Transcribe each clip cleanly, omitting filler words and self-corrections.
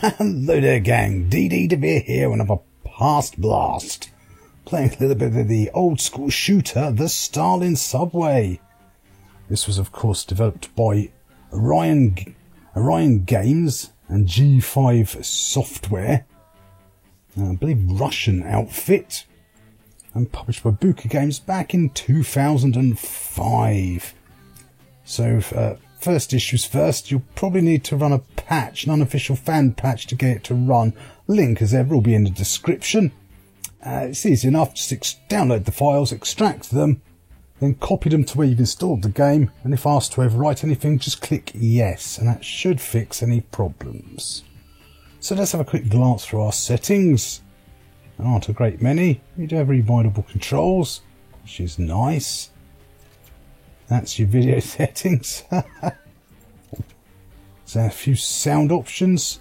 Hello there gang, DD DeVere here with another Past Blast. Playing a little bit of the old school shooter, the Stalin Subway. This was of course developed by Orion Games and G5 Software. I believe Russian outfit. And published by Buka Games back in 2005. So first issues first, you'll probably need to run a patch, an unofficial fan patch to get it to run. Link as ever will be in the description. It's easy enough, just download the files, extract them, then copy them to where you've installed the game, and if asked to overwrite anything, just click yes, and that should fix any problems. So let's have a quick glance through our settings. There aren't a great many. You do have rewindable controls, which is nice. That's your video settings. So a few sound options.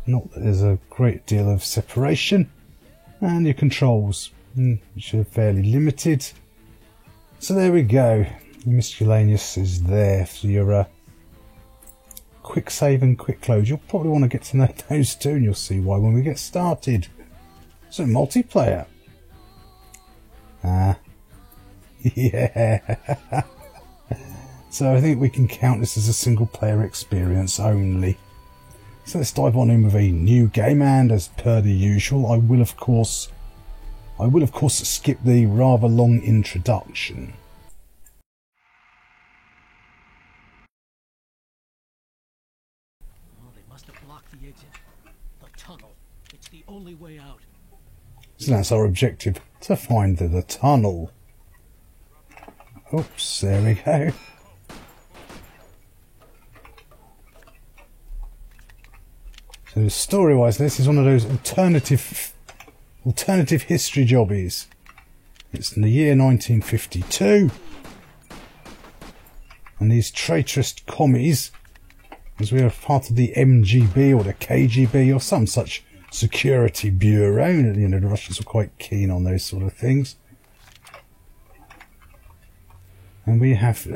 Not that there's a great deal of separation. And your controls, which are fairly limited. So there we go. Miscellaneous is there for your quick save and quick close. You'll probably want to get to know those too, and you'll see why when we get started. So multiplayer. Yeah. So I think we can count this as a single player experience only. So let's dive on in with a new game, and as per the usual, I will of course skip the rather long introduction. Oh, they must have blocked the exit. The tunnel. It's the only way out. So that's our objective, to find the tunnel. Oops, there we go. So story-wise, this is one of those alternative history jobbies. It's in the year 1952, and these traitorous commies, as we are part of the MGB or the KGB or some such security bureau, and you know the Russians were quite keen on those sort of things. And we have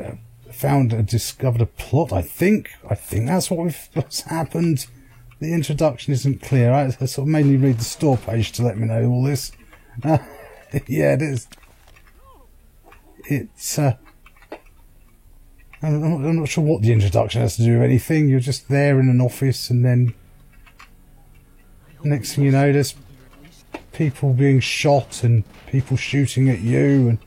discovered a plot. I think that's what's happened. The introduction isn't clear. I sort of mainly read the store page to let me know all this. Yeah, it is. It's. I'm not sure what the introduction has to do with anything. You're just there in an office, and then next thing you know, there's people being shot and people shooting at you, and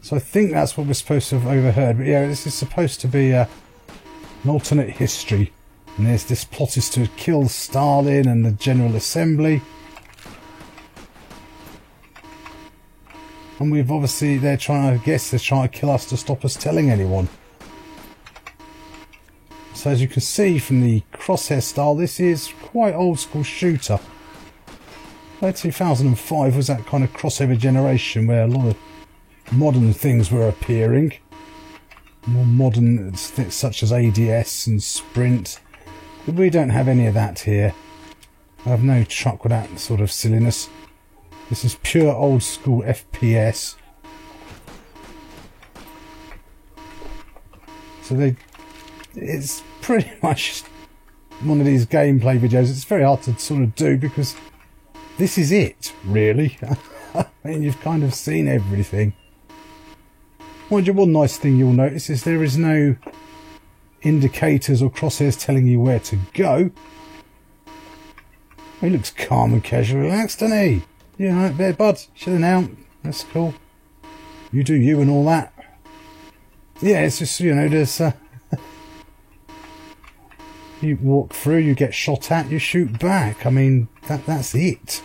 so I think that's what we're supposed to have overheard. But yeah, this is supposed to be an alternate history. And this plot is to kill Stalin and the General Assembly. And we've obviously, they're trying to kill us to stop us telling anyone. So as you can see from the crosshair style, this is quite old school shooter. Where 2005 was that kind of crossover generation where a lot of modern things were appearing. More modern, such as ADS and Sprint. But we don't have any of that here. I have no truck with that sort of silliness. This is pure old school FPS. So it's pretty much one of these gameplay videos. It's very hard to sort of do because this is it, really. I mean, you've kind of seen everything. One nice thing you'll notice is there is no indicators or crosshairs telling you where to go. He looks calm and casual, relaxed, doesn't he? You know, there, bud. Chilling out. That's cool. You do you and all that. Yeah, it's just, you know, there's you walk through, you get shot at, you shoot back. I mean, that's it.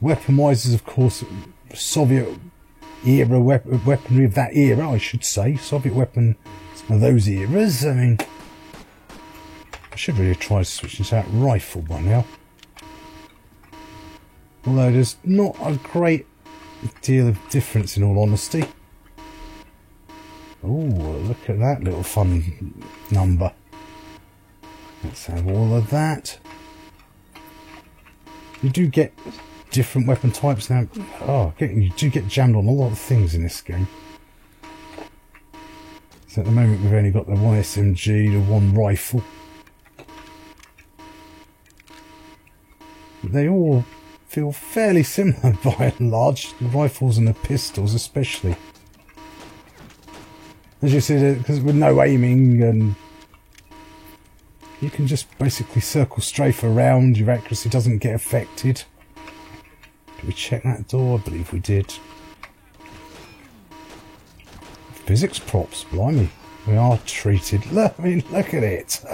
Weapon-wise is, of course, Soviet era weaponry of that era, I should say. Soviet weapon of those eras. I mean, I should really try switching to that rifle by now. Although there's not a great deal of difference in all honesty. Oh, look at that little fun number. Let's have all of that. You do get different weapon types now. Oh, you do get jammed on a lot of things in this game. So at the moment we've only got the one SMG, the one rifle. They all feel fairly similar by and large, the rifles and the pistols especially. As you see, because with no aiming, and you can just basically circle strafe around, your accuracy doesn't get affected. Did we check that door? I believe we did. Physics props, blimey. We are treated. Look, I mean, look at it.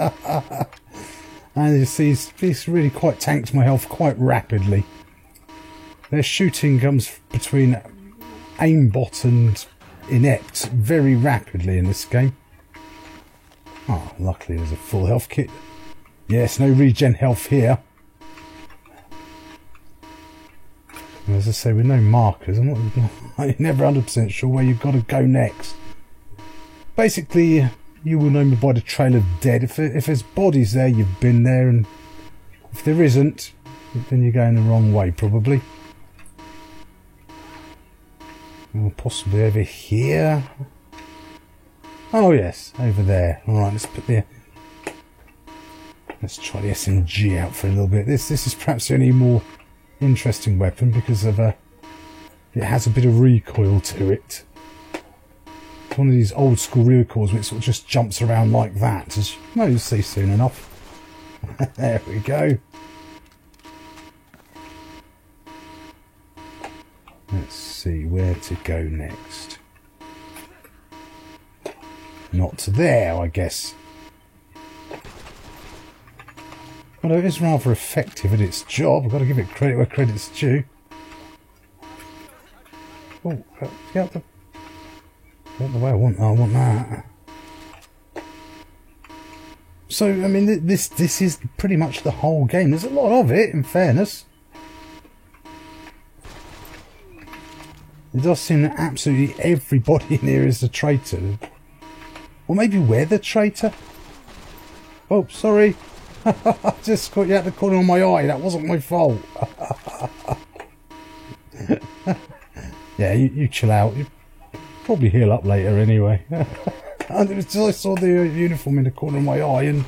And you see, this really quite tanked my health quite rapidly. Their shooting comes between aimbot and inept very rapidly in this game. Oh, luckily there's a full health kit. Yes, no regen health here. And as I say, with no markers, I'm never 100% sure where you've got to go next. Basically, you will know me by the trail of dead. If there's bodies there, you've been there, and if there isn't, then you're going the wrong way, probably. Or possibly over here. Oh yes, over there. Alright, let's try the SMG out for a little bit. This is perhaps the only more interesting weapon because of it has a bit of recoil to it. It's one of these old school recoils which sort of just jumps around like that, as you'll see soon enough. There we go. Let's see where to go next. Not to there, I guess. Although it is rather effective at its job. I've got to give it credit where credit's due. Oh, get out the way I want that. So, I mean, this is pretty much the whole game. There's a lot of it, in fairness. It does seem that absolutely everybody in here is a traitor. Or maybe we're the traitor? Oh, sorry. I just got you out the corner of my eye. That wasn't my fault. Yeah, you chill out. You probably heal up later anyway. I saw the uniform in the corner of my eye and...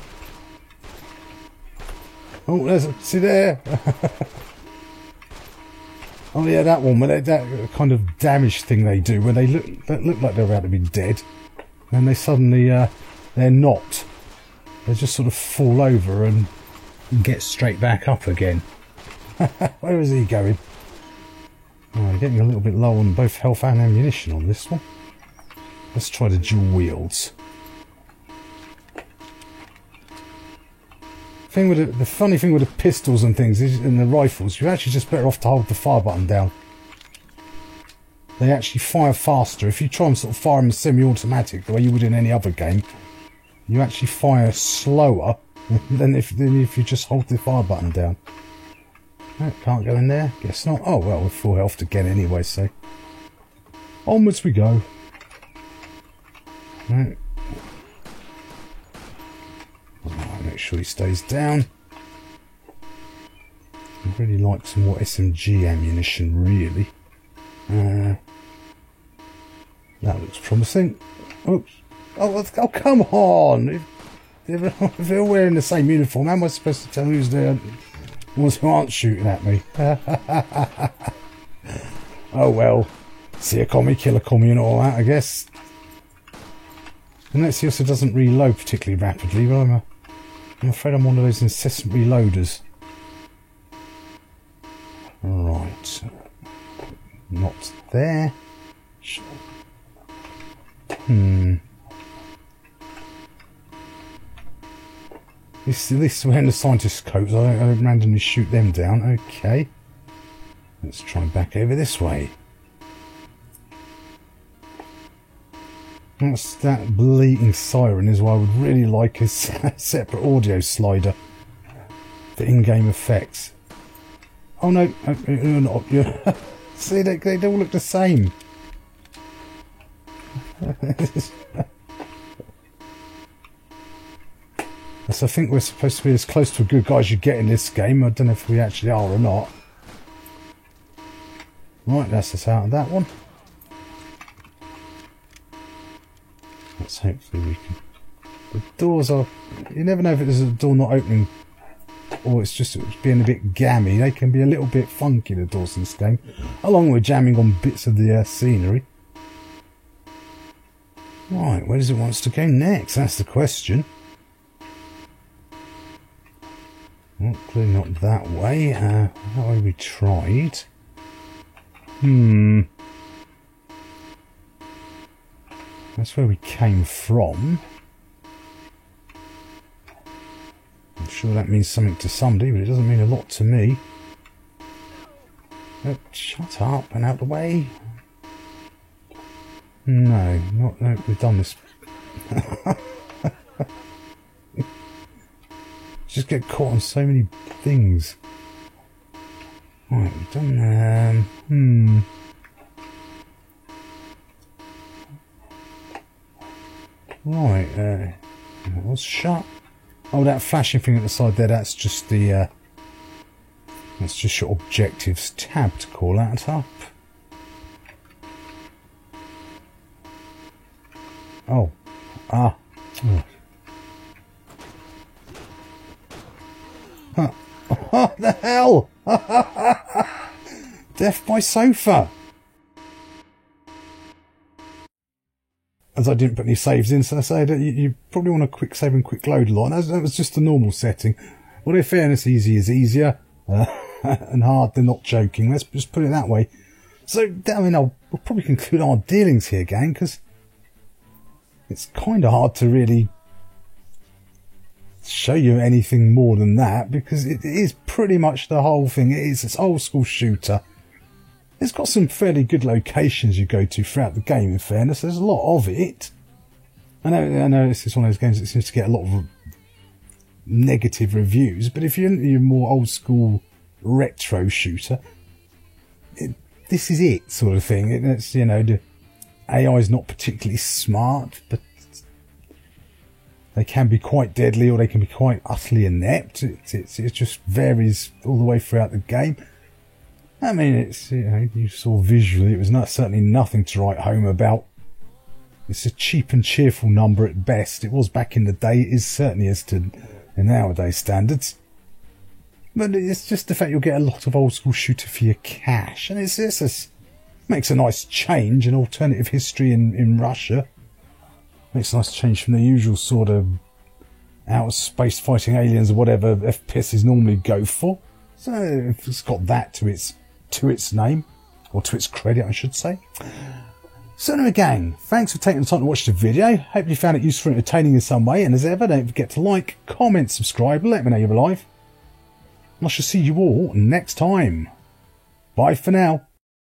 Oh, see there? Oh yeah, that one, that kind of damage thing they do, where they look like they're about to be dead, and they suddenly, they're not. They just sort of fall over and get straight back up again. Where is he going? Oh, getting a little bit low on both health and ammunition on this one. Let's try the dual wields. The funny thing with the pistols and things is, and the rifles, you're actually just better off to hold the fire button down. They actually fire faster. If you try and sort of fire them semi-automatic, the way you would in any other game, you actually fire slower than if you just hold the fire button down. Oh, can't go in there. Guess not. Oh well, we're full health again anyway, so onwards we go. Right. Make sure he stays down. I'd really like some more SMG ammunition, really. That looks promising. Oops. Oh, come on! If they're wearing the same uniform, how am I supposed to tell who's the ones who aren't shooting at me? Oh well. See a commie, kill a commie and all that, I guess. And that also doesn't reload particularly rapidly, but I'm afraid I'm one of those incessant reloaders. Right. Not there. This is when the scientist coats. I don't randomly shoot them down. Okay. Let's try back over this way. That bleating siren is why I would really like a separate audio slider for in-game effects. Oh no, you're not. See, they all look the same. So I think we're supposed to be as close to a good guy as you get in this game. I don't know if we actually are or not. Right, that's us out of that one. Let's hopefully we can... The doors are... You never know if it's a door not opening or it's just being a bit gammy. They can be a little bit funky, the doors in this game, along with jamming on bits of the scenery. Right, where does it want us to go next? That's the question. Well, clearly not that way. That way we tried. That's where we came from. I'm sure that means something to somebody, but it doesn't mean a lot to me. Shut up and out the way. No, no, we've done this. Just get caught on so many things. Right, we've done that. Right, it was shut. Oh, that flashing thing at the side there, that's just the, that's just your objectives tab to call that up. Oh. Ah. Oh. Huh. What the hell? Death by sofa. As I didn't put any saves in, so I say that you probably want a quick save and quick load a lot. That was just the normal setting. Well, in fairness, easy is easier, and hard, they're not joking. Let's just put it that way. So, I mean, we'll probably conclude our dealings here, gang, because it's kind of hard to really show you anything more than that, because it is pretty much the whole thing. It is this old school shooter. It's got some fairly good locations you go to throughout the game, in fairness. There's a lot of it. I know this is one of those games that seems to get a lot of negative reviews, but if you're into a more old school retro shooter, this is it sort of thing. It's, you know, the AI is not particularly smart, but they can be quite deadly or they can be quite utterly inept. It just varies all the way throughout the game. I mean, it's, you know, you saw visually, it was certainly nothing to write home about. It's a cheap and cheerful number at best. It was back in the day. It is certainly as to in nowadays standards. But it's just the fact you'll get a lot of old school shooter for your cash. And it makes a nice change, an alternative history in Russia. Makes a nice change from the usual sort of outer space fighting aliens or whatever FPSs normally go for. So it's got that to its name, or to its credit, I should say. So anyway, gang, thanks for taking the time to watch the video. Hope you found it useful and entertaining in some way. And as ever, don't forget to like, comment, subscribe, let me know you're alive. And I shall see you all next time. Bye for now.